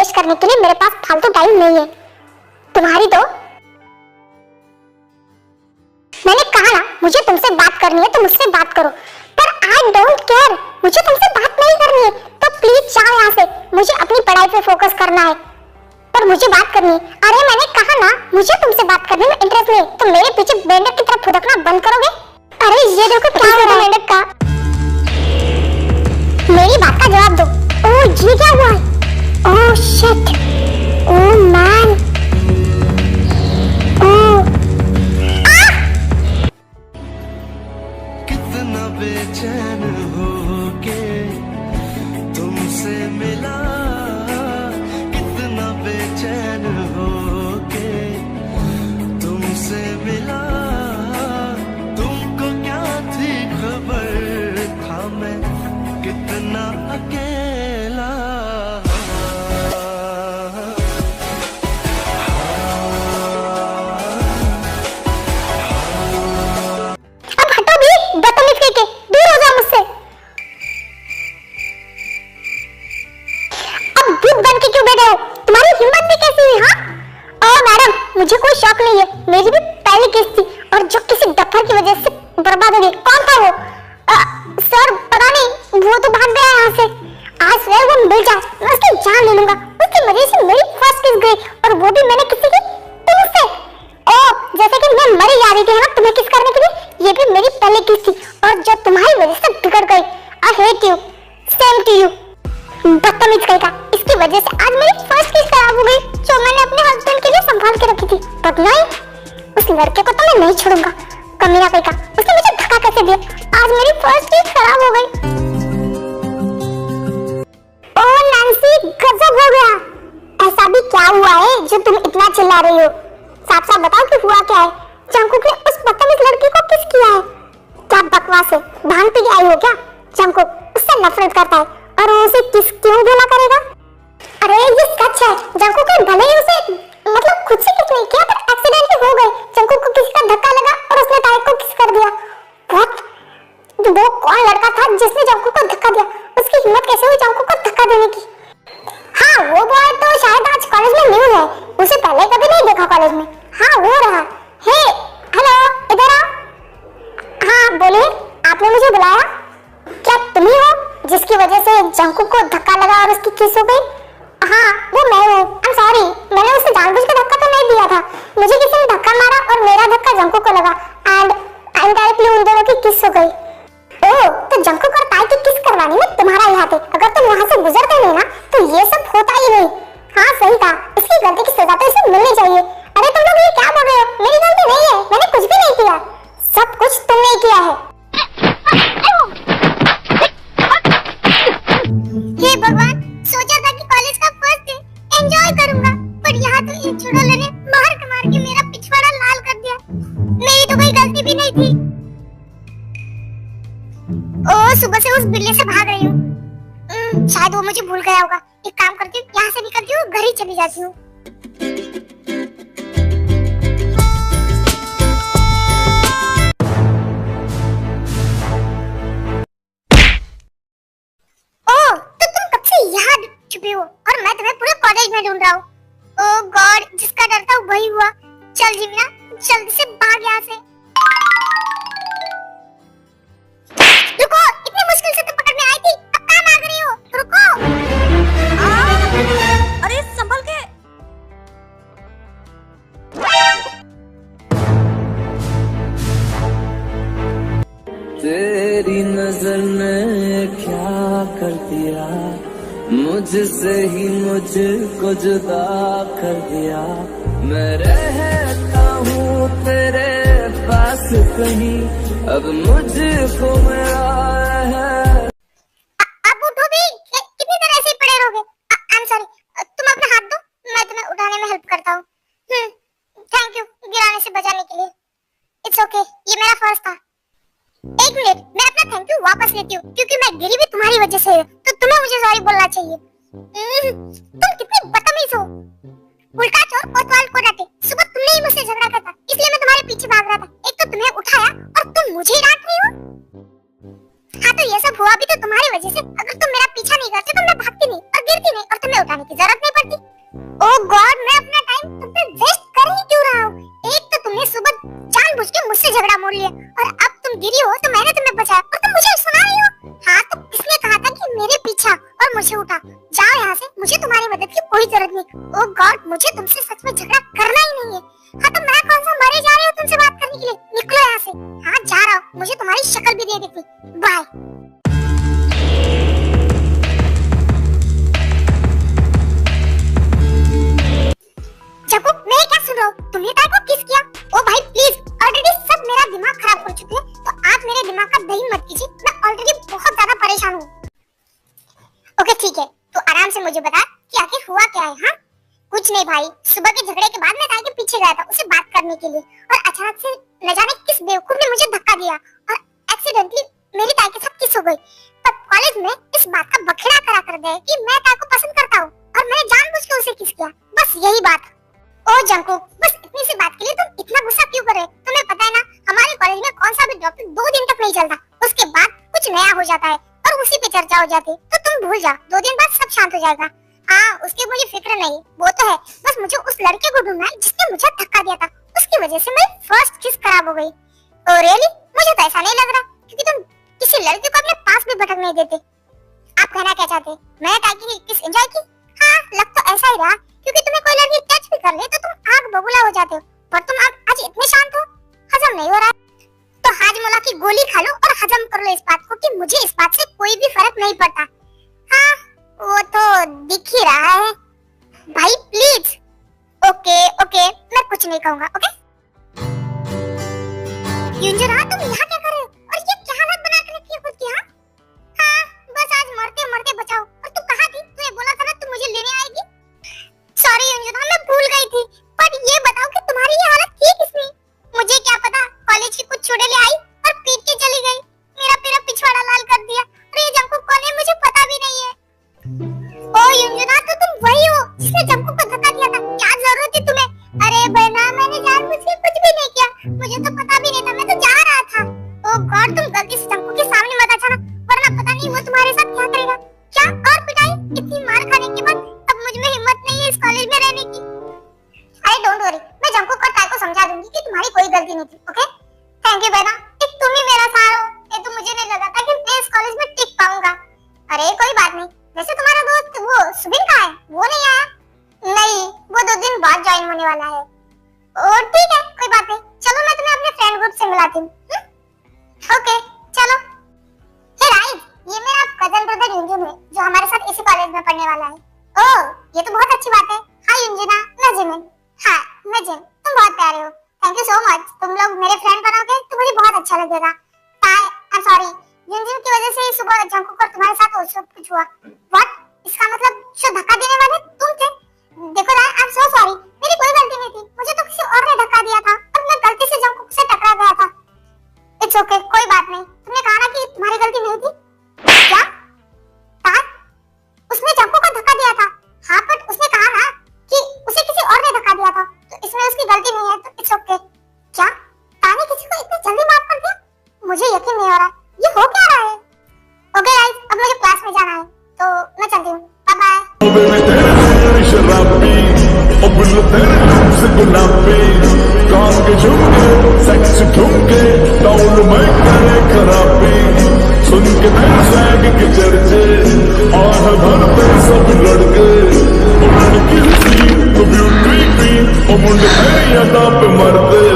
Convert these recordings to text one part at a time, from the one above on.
Waste करने के लिए मेरे पास फालतू टाइम नहीं है। तुम्हारी तो मैंने कहा ना, मुझे तुमसे बात करनी है तो मुझसे बात करो, पर आई डोंट केयर, मुझे तुमसे बात नहीं करनी है। तो प्लीज जाओ यहाँ से, मुझे अपनी पढ़ाई पे फोकस करना है, पर मुझे बात करनी है। अरे मैंने कहा ना, मुझे तुमसे बात करने में इंटरेस्ट नहीं है। तो मेरे पीछे मेंढक की तरफ फुदकना बंद करोगे? अरे ये देखो क्या हो रहा है मेंढक का। मेरी बात का जवाब दो। ओह ये क्या हुआ है? ओह शिट, ओह मैन, कितना बेचैन होके तुमसे मिला, कितना बेचैन होके तुमसे मिला। तुमको क्या थी खबर, था मैं कितना अकेला। मुझे कोई शौक नहीं है, मेरी भी पहली किस थी और जो किसी डफर की वजह से बर्बाद हो गई। कौन था वो? सर पता नहीं, वो तो भाग गया यहाँ से। आज सवेर वो मिल जाए, मैं उसकी जान ले लूंगा। उसकी वजह से मेरी फर्स्ट किस गई, और वो भी मैंने किसी की तुमसे। ओह जैसे कि मैं मरी जा रही थी ना तुम्हें किस करने के लिए, ये भी मेरी पहली किस थी और जो तुम्हारी वजह से बिगड़ गई। I hate you, same to you, बदतमीज कहीं का। इसकी वजह से आज मेरी फर्स्ट किस खराब हो गई जो मैंने अपने हस्बैंड के लिए संभाल के रखी थी। पर नहीं, उस लड़के को तो मैं नहीं छोड़ूंगा। कमीना कहीं का, उसने मुझे धक्का कैसे दिया? आज मेरी फर्स्ट किस खराब हो गई। ओह नैंसी, गजब हो गया। ऐसा भी क्या हुआ है जो तुम इतना चिल्ला रही हो? साफ साफ बताओ कि हुआ क्या है। जंकुक ने उस बदतमीज लड़की को किस किया है? क्या बकवास है, भांग पी के आई हो क्या? जंकुक उससे नफरत करता है और वो उसे किस क्यों भला करेगा? अरे ये सच है, जंकुक ने भले ही उसे मतलब खुद से किस नहीं किया, पर एक्सीडेंटली हो गए। जंकुक को किसी का धक्का लगा और उसने तारिक को किस कर दिया। व्हाट? वो कौन लड़का था जिसने जंकुक को धक्का दिया? उसकी हिम्मत कैसे हुई जंकुक को धक्का देने की? हाँ वो बॉय तो शायद आज कॉलेज में न्यू है, उसे पहले कभी नहीं देखा कॉलेज में। हाँ वो रहा। हे हेलो, इधर आओ। हाँ बोलिए, आपने मुझे बुलाया? क्या तुम ही हो जिसकी वजह से जंकुक को धक्का लगा और उसकी किस हो गई? हाँ वो मैं हूँ। आई एम सॉरी, मैंने उसे जानबूझ के धक्का तो नहीं दिया था। मुझे किसी ने धक्का मारा और मेरा धक्का जंकुक को लगा एंड इनडायरेक्टली उन दोनों की किस हो गई। ओह तो जंकुक और ताई की किस करवानी में तुम्हारा ही हाथ है। अगर तुम यहाँ से गुजरते नहीं ना तो ये सब होता ही नहीं। हाँ सही कहा, इसकी गलती की सजा तो इसे मिलनी चाहिए। अरे तुम लोग ये क्या बोल रहे हो? मेरी गलती नहीं है, मैंने कुछ भी नहीं किया। सब कुछ तुमने किया है। हे भगवान, सोचा था कि कॉलेज का फर्स्ट डे एंजॉय करूंगा, पर यहाँ तो इन चुड़ैलों ने मार के मेरा पिछवाड़ा लाल कर दिया। मेरी तो कोई गलती भी नहीं थी। ओह सुबह से उस बिल्ली से भाग रही हूँ, शायद वो मुझे भूल गया होगा। एक काम करती हूँ, यहाँ से निकलती हूँ, घर ही चली जाती हूँ। छुपी हो और मैं तुम्हें पूरे कॉलेज में ढूंढ रहा हूँ। ओह गॉड, जिसका डर था वही हुआ। चल जीवना, जल्दी से भाग यहाँ से। रुको, इतनी मुश्किल से तो पकड़ में आई थी, अब कहाँ भाग रही हो? रुको। अरे संभल के। तेरी नजर ने क्या कर दिया, मुझसे ही मुझको जुदा कर दिया। मैं रहता हूँ तेरे पास कहीं, अब मुझको मेरा है। अब उठो भी, कितनी देर ऐसे ही पड़े रहोगे? आई एम सॉरी, तुम अपना हाथ दो, मैं तुम्हें उठाने में हेल्प करता हूँ। थैंक यू गिराने से बचाने के लिए। इट्स ओके, ये मेरा फर्स्ट था। एक मिनट, मैं अपना थैंक यू वापस लेती हूँ, क्योंकि मैं गिरी भी तुम्हारी वजह से है, तो तुम्हें मुझे सॉरी बोलना चाहिए। तुम कितनी बदतमीज हो, उल्टा चोर कोतवाल को डांटे। सुबह तुमने ही मुझसे झगड़ा किया था, इसलिए मैं तुम्हारे पीछे भाग रहा था। एक तो तुम्हें उठाया और तुम मुझे ही डांट रही हो। हाँ तो ये सब हुआ भी तो तुम्हारी वजह से। अगर तुम मेरा पीछा नहीं करते तो मैं भागती नहीं और गिरती नहीं और तुम्हें उठाने की जरूरत नहीं पड़ती। ओह गॉड, मैं अपना टाइम तुम पे वेस्ट कर ही क्यों रहा हूँ? एक तो तुमने सुबह जानबूझ के मुझसे झगड़ा मोड़ लिया और अब तुम गिरी हो तो मैंने तुम्हें बचाया और तुम मुझे सुना रही हो। हाँ तो किसने कहा था कि मेरे पीछा और मुझे उठा? जाओ यहाँ से, मुझे तुम्हारी मदद की कोई जरूरत नहीं। ओह गॉड, मुझे तुमसे सच में झगड़ा करना ही नहीं है। हाँ तो मैं कौन सा मरे जा रही हूँ तुमसे बात करने के लिए? निकलो यहाँ से। हाँ जा रहा हूँ, मुझे तुम्हारी शक्ल भी नहीं दिखती। बाय। जंकुक, मैं क्या सुन रहा हूँ? तुमने ताई को किस किया? ओ भाई प्लीज, ऑलरेडी सब मेरा दिमाग खराब हो चुके हैं, तो आप मेरे दिमाग का दही मत कीजिए। मैं ऑलरेडी बहुत ज्यादा परेशान हूँ। ओके ठीक है, तो आराम से मुझे बता कि आखिर हुआ क्या है। हाँ कुछ नहीं भाई, सुबह के झगड़े के बाद मैं ताई के पीछे गया था उसे बात करने के लिए और अचानक से न जाने किस बेवकूफ ने मुझे धक्का दिया और एक्सीडेंटली मेरी ताई के साथ किस हो गई। पर कॉलेज में इस बात का बखेड़ा करा कर गए कि मैं ताई को पसंद करता हूँ और मैंने जानबूझ के उसे किस किया। बस यही बात। ओ जंकुक, बस इतनी सी बात के लिए तुम इतना गुस्सा क्यों कर रहे? तुम्हें पता है ना, हमारे कॉलेज में कौन सा भी टॉपिक 2 दिन तक नहीं चलता, उसके बाद कुछ नया हो जाता है और उसी पे चर्चा हो जाती है। तो तुम भूल जाओ, 2 दिन बाद सब शांत हो जाएगा। हाँ उसकी मुझे फिक्र नहीं, वो तो है, बस मुझे उस लड़के को ढूंढना है जिसने मुझे धक्का दिया था। उसकी वजह से मेरी फर्स्ट किस खराब हो गई। Oh really? मुझे तो ऐसा नहीं लग रहा, क्योंकि तुम किसी लड़के को अपने पास भी भटकने देते। आप कहना क्या चाहते? मैं ताकि की किस एंजॉय की? हाँ लग तो ऐसा ही रहा, क्योंकि तुम्हें कोई लड़की टच भी कर ले तो तुम आग बबूला हो जाते हो, पर तुम आज इतने शांत हो। हजम नहीं हो रहा तो हाजमोला की गोली खा लो और हजम कर लो इस बात को कि मुझे इस बात से कोई भी फर्क नहीं पड़ता। हाँ वो तो दिख ही रहा है भाई, प्लीज। ओके ओके, मैं कुछ नहीं कहूँगा। ओके युंजरा, तुम यहाँ क्या कर रहे हो और ये क्या हालत बना के रखी है खुद की? हाँ बस आज मरते मरते बचाओ। और तू कहाँ थी? तूने बोला था ना तू मुझे लेने आएगी। सॉरी युंजरा, मैं भूल गई थी, पर ये बताओ कि तुम्हारी ये हालत की किसने? मुझे क्या पता, कॉलेज की कुछ छोड़े ले आई और पीट के चली गई, मेरा पिछवाड़ा लाल कर दिया। और ये जंकुक कौन है मुझे पता भी नहीं है। ओ युंजना, तो तुम वही हो जिसने जंकुक को धक्का दिया था? क्या जरूरत थी तुम्हें? अरे बहना, मैंने जानबूझ के कुछ भी नहीं किया, मुझे तो पता भी नहीं था, मैं तो जा रहा था। ओ गॉड, तुम गलती से जंकुक के सामने मत आना, वरना पता नहीं वो तुम्हारे साथ क्या करेगा। क्या और पिटाई? इतनी मार खाने के बाद अब मुझ में हिम्मत नहीं है इस कॉलेज में रहने की। अरे डोंट वरी, मैं जंकुक और ताई को समझा दूंगी कि तुम्हारी कोई गलती नहीं थी। ओके थैंक यू बहना, एक तुम ही मेरा सहारा हो। ये तो मुझे नहीं लगा था कि मैं इस कॉलेज में टिक पाऊंगा। अरे कोई बात नहीं, वैसे तुम्हारा दोस्त वो सुबिन कहाँ है? वो नहीं आया? नहीं, वो 2 दिन बाद ज्वाइन होने वाला है। और ठीक है, कोई बात नहीं, चलो मैं तुम्हें अपने फ्रेंड ग्रुप से मिलाती हूँ। ओके चलो। हे राइज, ये मेरा कजन ब्रदर युंजुन है जो हमारे साथ इसी कॉलेज में पढ़ने वाला है। ओह ये तो बहुत अच्छी बात है। हाय युंजुना, मैं जिमिन। हाँ मैं जिन, तुम बहुत प्यारे हो। थैंक यू सो मच, तुम लोग मेरे फ्रेंड बनोगे तो मुझे बहुत अच्छा लगेगा। आई एम सॉरी, युंजुन की वजह से सुबह जंकुक और तुम्हारे साथ वो सब कुछ हुआ। व्हाट? इसका मतलब जो धक्का देने वाले तुम थे? देखो ना, आई एम सो सॉरी, मेरी कोई गलती नहीं थी, मुझे तो किसी और ने धक्का दिया था और मैं गलती से जंकुक से टकरा गया था। इट्स ओके, कोई बात नहीं। तुमने कहा ना कि तुम्हारी गलती नहीं थी। क्या? तार? उसने जंकुक को धक्का दिया था। हाँ बट उसने कहा ना कि उसे किसी और ने धक्का दिया था, तो इसमें उसकी गलती नहीं है, तो इट्स ओके। क्या तार ने किसी को इतनी जल्दी माफ कर दिया? मुझे यकीन नहीं हो रहा, ये हो क्या रहा है? ओके गाइस, अब मुझे क्लास में जाना है, तो मैं चलती हूँ। Bye bye. शराबी ओ बुल्लू तेरे रूप से गुलाबी, काम के झुमके सेक्स ठुमके टाउन में करे खराबी, सुन के तेरे सैग के चर्चे आह भर पे सब लड़के, ओ लड़की सी तो ब्यूटी क्वीन ओ मुंडे तेरी अदा पे मरते।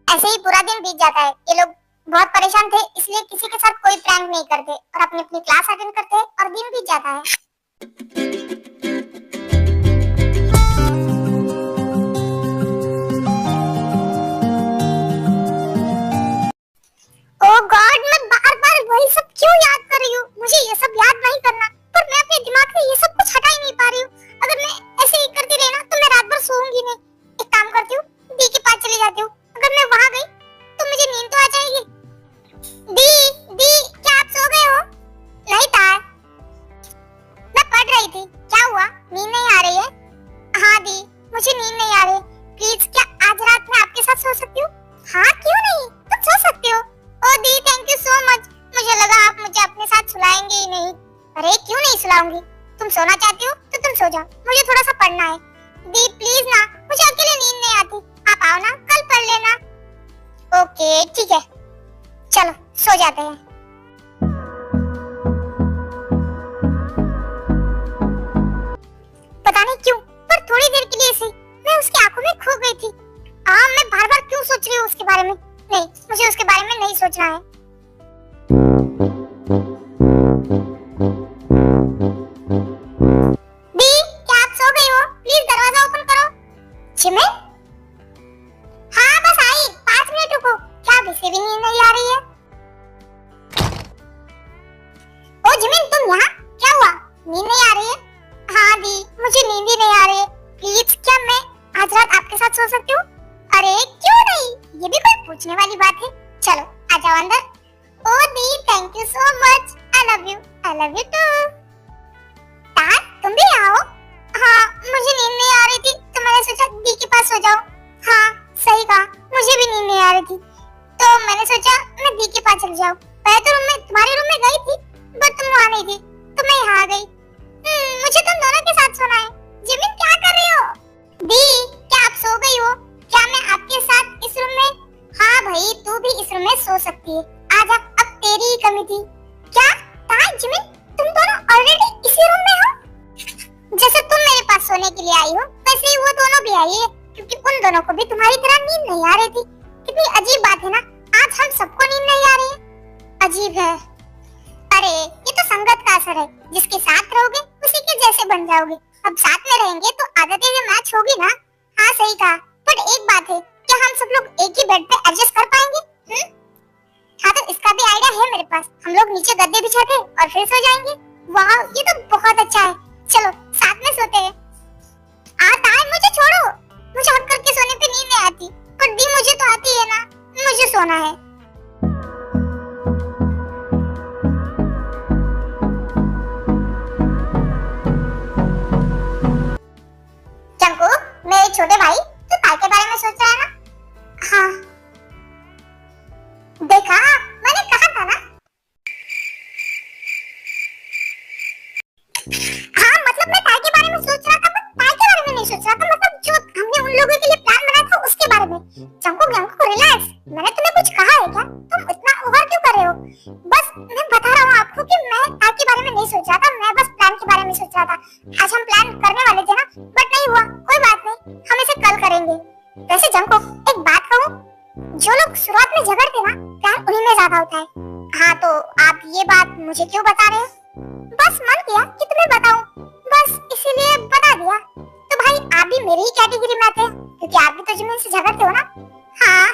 ऐसे ही पूरा दिन बीत जाता है। ये लोग बहुत परेशान थे, इसलिए किसी के साथ कोई प्रैंक नहीं करते और अपनी अपनी क्लास अटेंड करते और दिन बीत जाता है। ओह गॉड, मैं बार-बार वही सब क्यों याद कर रही हूँ? मुझे ये सब याद नहीं करना, पर मैं अपने दिमाग से ये सब कुछ हटा ही नहीं पा रही हूँ। अगर मैं ऐसे ही करती रही ना तो मैं रात भर सोऊंगी नहीं। एक काम करती हूँ, दी के पास चली जाती हूँ। अगर मैं वहां गई तो मुझे नींद तो आ जाएगी। दी, क्या आप सो गए हो? नहीं तार। नहीं। अरे क्यों नहीं सुलाऊंगी, तुम सोना चाहती हो तो तुम सो जाओ, मुझे थोड़ा सा पढ़ना है। दी प्लीज ना, मुझे अकेले नींद नहीं आती, आप आओ ना, कल पढ़ लेना। ओके ठीक है, चलो सो जाते हैं। पता नहीं क्यों पर थोड़ी देर के लिए से मैं उसकी आंखों में खो गई थी। मैं बार बार क्यों सोच रही हूँ उसके बारे में। नहीं, मुझे उसके बारे में नहीं सोचना है। दी, क्या आप सो गई हो? प्लीज दरवाजा ओपन करो। जिमिन? हाँ बस आई, 5 मिनट रुको। क्या अभी से भी नींद नहीं आ रही है? ओ जिमिन, तुम यहाँ? क्या हुआ, नींद नहीं आ रही है? हाँ दी, मुझे नींद ही नहीं आ रही है। प्लीज क्या मैं आज रात आपके साथ सो सकती हूँ? अरे क्यों नहीं, ये भी कोई पूछने वाली बात है। चलो आ जाओ अंदर। ओ दी, thank you so much. I love you too. तार, तुम भी आओ। हाँ, मुझे नींद नहीं आ रही थी तो मैंने सोचा दी के पास सो जाओ। हाँ सही कहा, मुझे भी नींद नहीं आ रही थी तो मैंने सोचा मैं दी के पास चल जाऊँ। पहले तो तुम्हारे रूम में गई थी बट तुम वहाँ नहीं थी तो मैं यहाँ आ गई। मुझे तुम दोनों के साथ सोना है। जिमिन क्या कर रही हो? दी, क्या आप सो गई हो? क्या मैं आपके साथ इस रूम में? हाँ भाई, तू भी इस रूम में सो सकती है। आजा, अब तेरी ही कमी थी। क्या तार, जिमिन, तुम दोनों ऑलरेडी इसी रूम में हो? जैसे तुम मेरे पास सोने के लिए आई हो वैसे ही वो दोनों भी आई है, क्योंकि उन दोनों को भी तुम्हारी तरह नींद नहीं आ रही थी। कितनी अजीब बात है ना, आज हम सबको नींद नहीं आ रही है। अजीब है। अरे ये तो संगत का असर है, जिसके साथ रहोगे उसी के जैसे बन जाओगे। अब साथ में रहेंगे तो आदतें भी मैच होगी ना। हाँ सही कहा, बट एक बात है, क्या हम सब लोग एक ही बेड पे एडजस्ट कर पाएंगे? हाँ तो इसका भी आइडिया है मेरे पास। हम लोग नीचे गद्दे बिछा के और फिर सो जाएंगे। वाह, ये तो बहुत अच्छा है। चलो साथ में सोते हैं। तार, मुझे छोड़ो, मुझे हक करके सोने पे नींद नहीं आती। पर दी, मुझे तो आती है ना, मुझे सोना है। चंकू, मेरे छोटे भाई, तू तार के बारे में सोच रहा है ना? हाँ देखा, मैंने कहा था ना। हाँ मतलब मैं तार के बारे में सोच रहा था, पर तार के बारे में नहीं सोच रहा था। मतलब जो हमने उन लोगों के लिए प्लान बनाया था उसके बारे में। चंकू रिलैक्स, मैंने तुम्हें कुछ कहा है क्या? तुम इतना ओवर क्यों कर रहे हो? बस मैं बता रहा हूँ आपको कि मैं तार के बारे में नहीं सोच रहा था, मैं बस प्लान के बारे में सोच रहा था। आज हम प्लान करने वाले थे ना, बट नहीं हुआ। कोई बात नहीं, हम इसे कल करेंगे। वैसे जंको, एक बात कहूँ, जो लोग शुरुआत में झगड़ते ना, प्यार उन्हीं में ज्यादा होता है। हाँ तो आप ये बात मुझे क्यों बता रहे हो? बस मन किया कि तुम्हें बताऊं, बस इसीलिए बता दिया। तो भाई आप भी मेरी ही कैटेगरी में आते हैं, क्योंकि आप भी तो जिमिन से झगड़ते हो ना। हाँ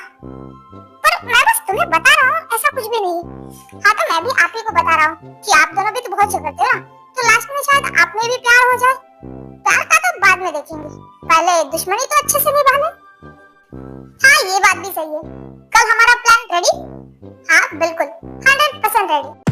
पर मैं बस तुम्हें बता रहा हूँ, ऐसा कुछ भी नहीं। हाँ तो मैं भी आप ही को बता रहा हूँ कि आप दोनों भी तो बहुत झगड़ते हो ना, तो लास्ट में शायद आप में भी प्यार हो जाए। प्यार का तो बाद में देखेंगे, पहले दुश्मनी तो अच्छे से निभा ले। हाँ ये बात भी सही है। कल हमारा प्लान रेडी? हाँ बिल्कुल, 100% रेडी।